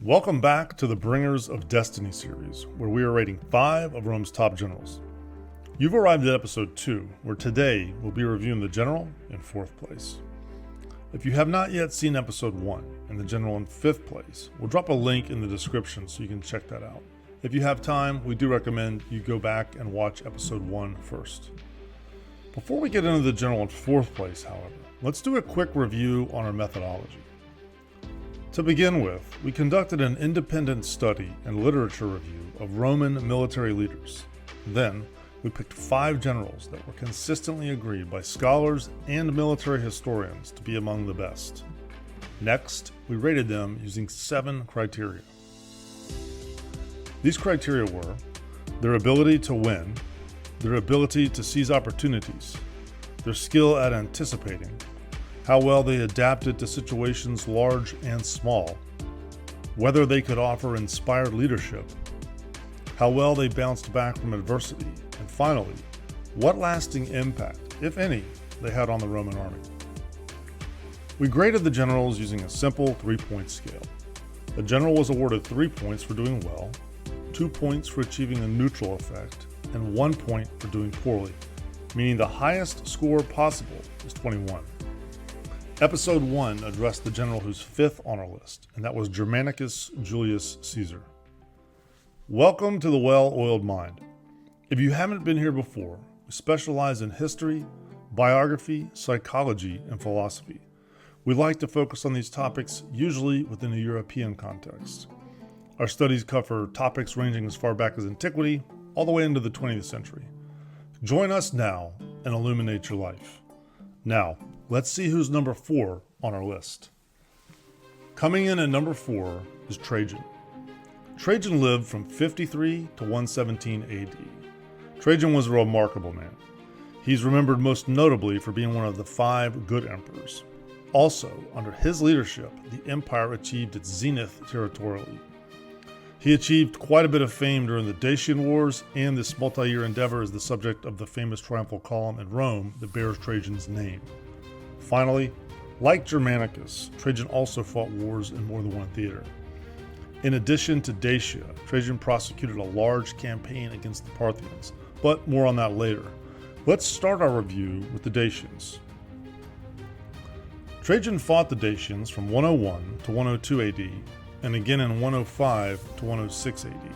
Welcome back to the Bringers of Destiny series, where we are rating 5 of Rome's top generals. You've arrived at episode 2, where today we'll be reviewing the general in 4th place. If you have not yet seen episode 1 and the general in 5th place, we'll drop a link in the description so you can check that out. If you have time, we do recommend you go back and watch episode 1 first. Before we get into the general in 4th place, however, let's do a quick review on our methodology. To begin with, we conducted an independent study and literature review of Roman military leaders. Then, we picked 5 generals that were consistently agreed by scholars and military historians to be among the best. Next, we rated them using 7 criteria. These criteria were their ability to win, their ability to seize opportunities, their skill at anticipating, how well they adapted to situations large and small, whether they could offer inspired leadership, how well they bounced back from adversity, and finally, what lasting impact, if any, they had on the Roman army. We graded the generals using a simple 3-point scale. A general was awarded 3 points for doing well, 2 points for achieving a neutral effect, and 1 point for doing poorly, meaning the highest score possible is 21. Episode 1 addressed the general who's 5th on our list, and that was Germanicus Julius Caesar. Welcome to the Well-Oiled Mind. If you haven't been here before, we specialize in history, biography, psychology, and philosophy. We like to focus on these topics usually within a European context. Our studies cover topics ranging as far back as antiquity all the way into the 20th century. Join us now and illuminate your life. Now, let's see who's number 4 on our list. Coming in at number 4 is Trajan. Trajan lived from 53 to 117 AD. Trajan was a remarkable man. He's remembered most notably for being one of the 5 good emperors. Also, under his leadership, the empire achieved its zenith territorially. He achieved quite a bit of fame during the Dacian Wars, and this multi-year endeavor is the subject of the famous triumphal column in Rome that bears Trajan's name. Finally, like Germanicus, Trajan also fought wars in more than one theater. In addition to Dacia, Trajan prosecuted a large campaign against the Parthians, but more on that later. Let's start our review with the Dacians. Trajan fought the Dacians from 101 to 102 AD, and again in 105 to 106 AD.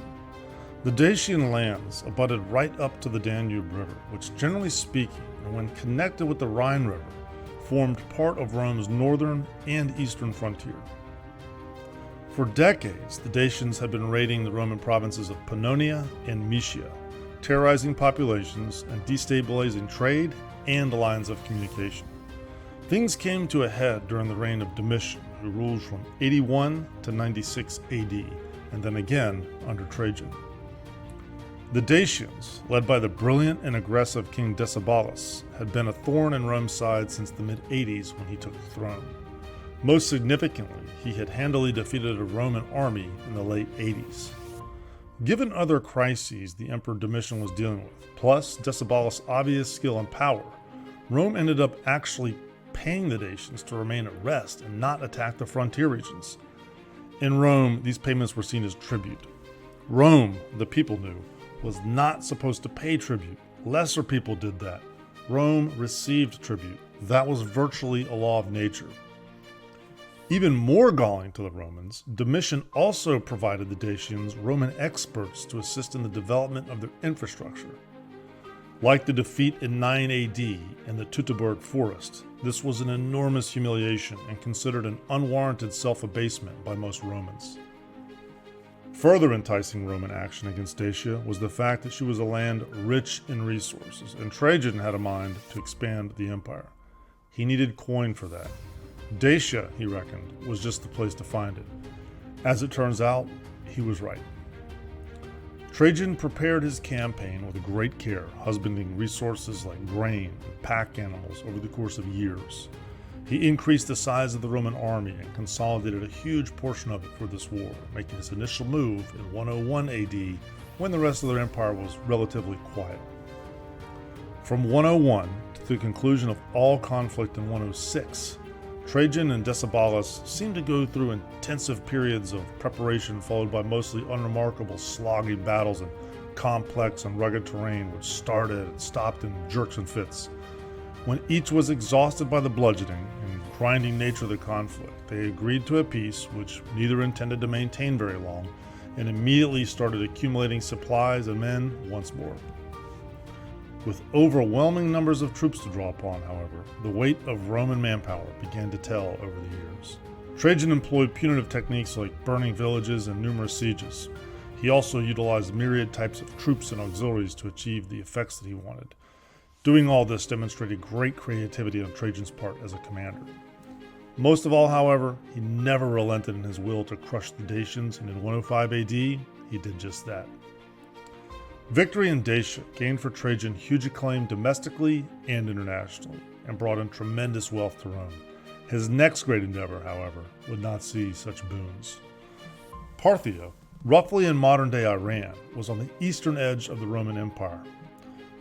The Dacian lands abutted right up to the Danube River, which generally speaking, and when connected with the Rhine River, formed part of Rome's northern and eastern frontier. For decades, the Dacians had been raiding the Roman provinces of Pannonia and Moesia, terrorizing populations and destabilizing trade and lines of communication. Things came to a head during the reign of Domitian, who ruled from 81 to 96 AD, and then again under Trajan. The Dacians, led by the brilliant and aggressive King Decebalus, had been a thorn in Rome's side since the mid-80s when he took the throne. Most significantly, he had handily defeated a Roman army in the late 80s. Given other crises the Emperor Domitian was dealing with, plus Decebalus' obvious skill and power, Rome ended up actually paying the Dacians to remain at rest and not attack the frontier regions. In Rome, these payments were seen as tribute. Rome, the people knew, was not supposed to pay tribute. Lesser people did that. Rome received tribute. That was virtually a law of nature. Even more galling to the Romans, Domitian also provided the Dacians Roman experts to assist in the development of their infrastructure. Like the defeat in 9 AD in the Teutoburg Forest, this was an enormous humiliation and considered an unwarranted self-abasement by most Romans. Further enticing Roman action against Dacia was the fact that she was a land rich in resources, and Trajan had a mind to expand the empire. He needed coin for that. Dacia, he reckoned, was just the place to find it. As it turns out, he was right. Trajan prepared his campaign with great care, husbanding resources like grain and pack animals over the course of years. He increased the size of the Roman army and consolidated a huge portion of it for this war, making his initial move in 101 AD when the rest of their empire was relatively quiet. From 101 to the conclusion of all conflict in 106, Trajan and Decebalus seemed to go through intensive periods of preparation followed by mostly unremarkable slogging battles in complex and rugged terrain which started and stopped in jerks and fits. When each was exhausted by the bludgeoning and grinding nature of the conflict, they agreed to a peace which neither intended to maintain very long and immediately started accumulating supplies and men once more. With overwhelming numbers of troops to draw upon, however, the weight of Roman manpower began to tell over the years. Trajan employed punitive techniques like burning villages and numerous sieges. He also utilized myriad types of troops and auxiliaries to achieve the effects that he wanted. Doing all this demonstrated great creativity on Trajan's part as a commander. Most of all, however, he never relented in his will to crush the Dacians, and in 105 AD, he did just that. Victory in Dacia gained for Trajan huge acclaim domestically and internationally, and brought in tremendous wealth to Rome. His next great endeavor, however, would not see such boons. Parthia, roughly in modern-day Iran, was on the eastern edge of the Roman Empire.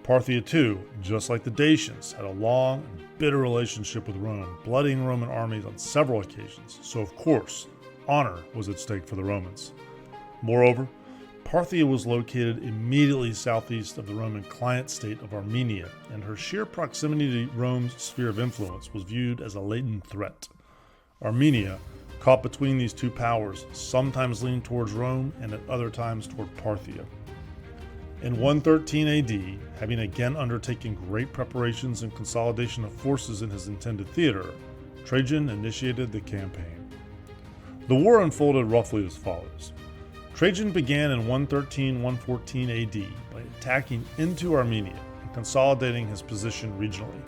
Parthia, too, just like the Dacians, had a long and bitter relationship with Rome, bloodying Roman armies on several occasions, so of course, honor was at stake for the Romans. Moreover, Parthia was located immediately southeast of the Roman client state of Armenia, and her sheer proximity to Rome's sphere of influence was viewed as a latent threat. Armenia, caught between these two powers, sometimes leaned towards Rome and at other times toward Parthia. In 113 AD, having again undertaken great preparations and consolidation of forces in his intended theater, Trajan initiated the campaign. The war unfolded roughly as follows. Trajan began in 113-114 AD by attacking into Armenia and consolidating his position regionally.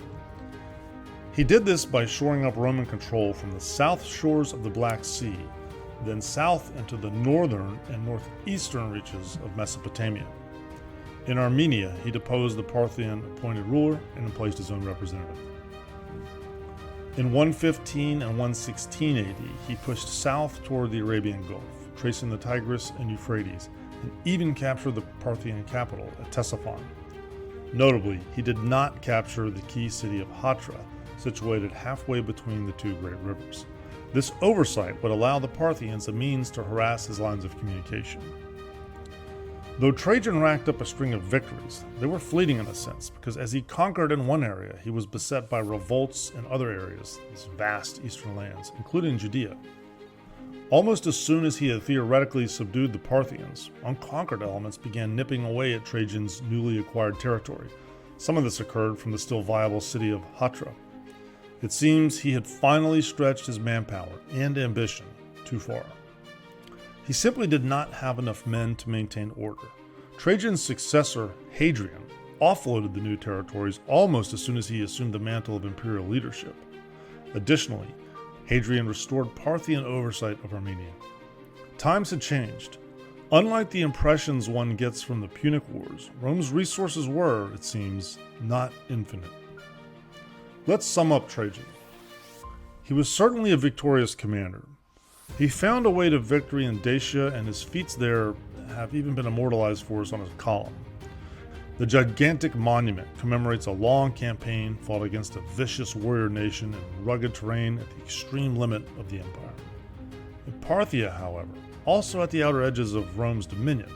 He did this by shoring up Roman control from the south shores of the Black Sea, then south into the northern and northeastern reaches of Mesopotamia. In Armenia, he deposed the Parthian appointed ruler and placed his own representative. In 115 and 116 AD, he pushed south toward the Arabian Gulf, tracing the Tigris and Euphrates, and even captured the Parthian capital at Ctesiphon. Notably, he did not capture the key city of Hatra, situated halfway between the two great rivers. This oversight would allow the Parthians a means to harass his lines of communication. Though Trajan racked up a string of victories, they were fleeting in a sense, because as he conquered in one area, he was beset by revolts in other areas, these vast eastern lands, including Judea. Almost as soon as he had theoretically subdued the Parthians, unconquered elements began nipping away at Trajan's newly acquired territory. Some of this occurred from the still viable city of Hatra. It seems he had finally stretched his manpower and ambition too far. He simply did not have enough men to maintain order. Trajan's successor, Hadrian, offloaded the new territories almost as soon as he assumed the mantle of imperial leadership. Additionally, Hadrian restored Parthian oversight of Armenia. Times had changed. Unlike the impressions one gets from the Punic Wars, Rome's resources were, it seems, not infinite. Let's sum up Trajan. He was certainly a victorious commander. He found a way to victory in Dacia, and his feats there have even been immortalized for us on his column. The gigantic monument commemorates a long campaign fought against a vicious warrior nation in rugged terrain at the extreme limit of the empire. In Parthia, however, also at the outer edges of Rome's dominion,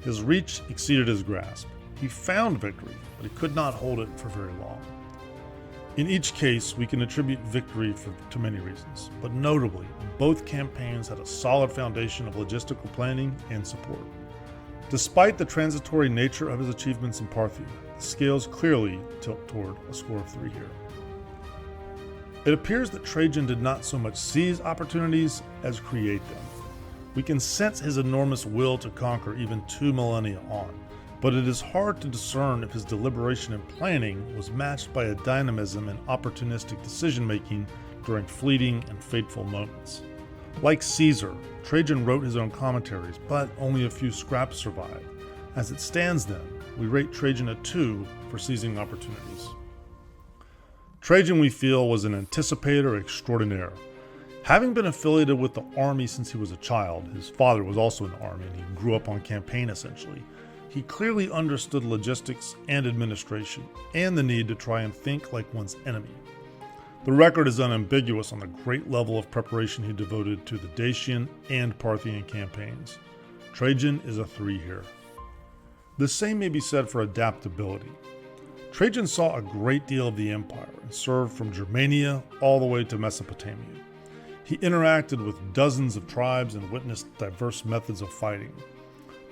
his reach exceeded his grasp. He found victory, but he could not hold it for very long. In each case, we can attribute victory to many reasons, but notably, both campaigns had a solid foundation of logistical planning and support. Despite the transitory nature of his achievements in Parthia, the scales clearly tilt toward a score of 3 here. It appears that Trajan did not so much seize opportunities as create them. We can sense his enormous will to conquer even 2 millennia on, but it is hard to discern if his deliberation and planning was matched by a dynamism and opportunistic decision-making during fleeting and fateful moments. Like Caesar, Trajan wrote his own commentaries, but only a few scraps survive. As it stands then, we rate Trajan a 2 for seizing opportunities. Trajan, we feel, was an anticipator extraordinaire. Having been affiliated with the army since he was a child, his father was also in the army and he grew up on campaign essentially, he clearly understood logistics and administration, and the need to try and think like one's enemy. The record is unambiguous on the great level of preparation he devoted to the Dacian and Parthian campaigns. Trajan is a 3 here. The same may be said for adaptability. Trajan saw a great deal of the empire and served from Germania all the way to Mesopotamia. He interacted with dozens of tribes and witnessed diverse methods of fighting.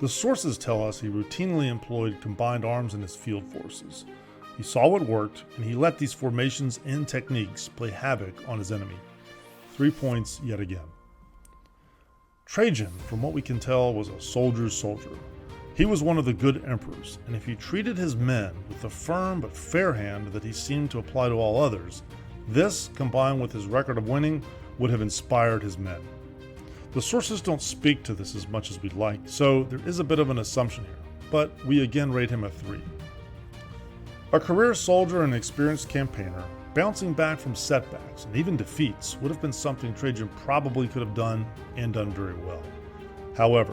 The sources tell us he routinely employed combined arms in his field forces. He saw what worked, and he let these formations and techniques play havoc on his enemy. 3 points yet again. Trajan, from what we can tell, was a soldier's soldier. He was one of the good emperors, and if he treated his men with the firm but fair hand that he seemed to apply to all others, this, combined with his record of winning, would have inspired his men. The sources don't speak to this as much as we'd like, so there is a bit of an assumption here, but we again rate him a 3. A career soldier and experienced campaigner, bouncing back from setbacks and even defeats would have been something Trajan probably could have done and done very well. However,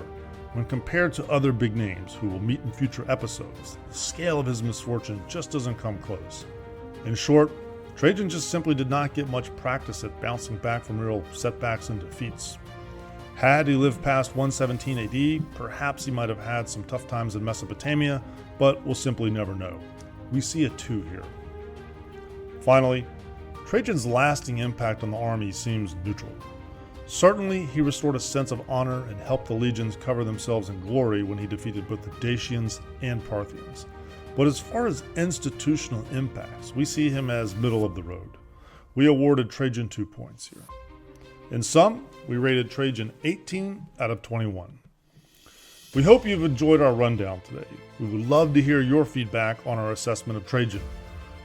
when compared to other big names who we'll meet in future episodes, the scale of his misfortune just doesn't come close. In short, Trajan just simply did not get much practice at bouncing back from real setbacks and defeats. Had he lived past 117 AD, perhaps he might have had some tough times in Mesopotamia, but we'll simply never know. We see a 2 here. Finally, Trajan's lasting impact on the army seems neutral. Certainly, he restored a sense of honor and helped the legions cover themselves in glory when he defeated both the Dacians and Parthians. But as far as institutional impacts, we see him as middle of the road. We awarded Trajan 2 points here. In sum, we rated Trajan 18 out of 21. We hope you've enjoyed our rundown today. We would love to hear your feedback on our assessment of Trajan.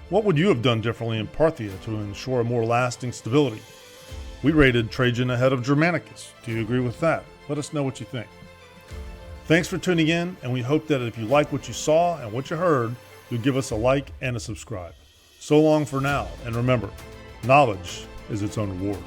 What would you have done differently in Parthia to ensure a more lasting stability? We rated Trajan ahead of Germanicus. Do you agree with that? Let us know what you think. Thanks for tuning in, and we hope that if you like what you saw and what you heard, you'll give us a like and a subscribe. So long for now, and remember, knowledge is its own reward.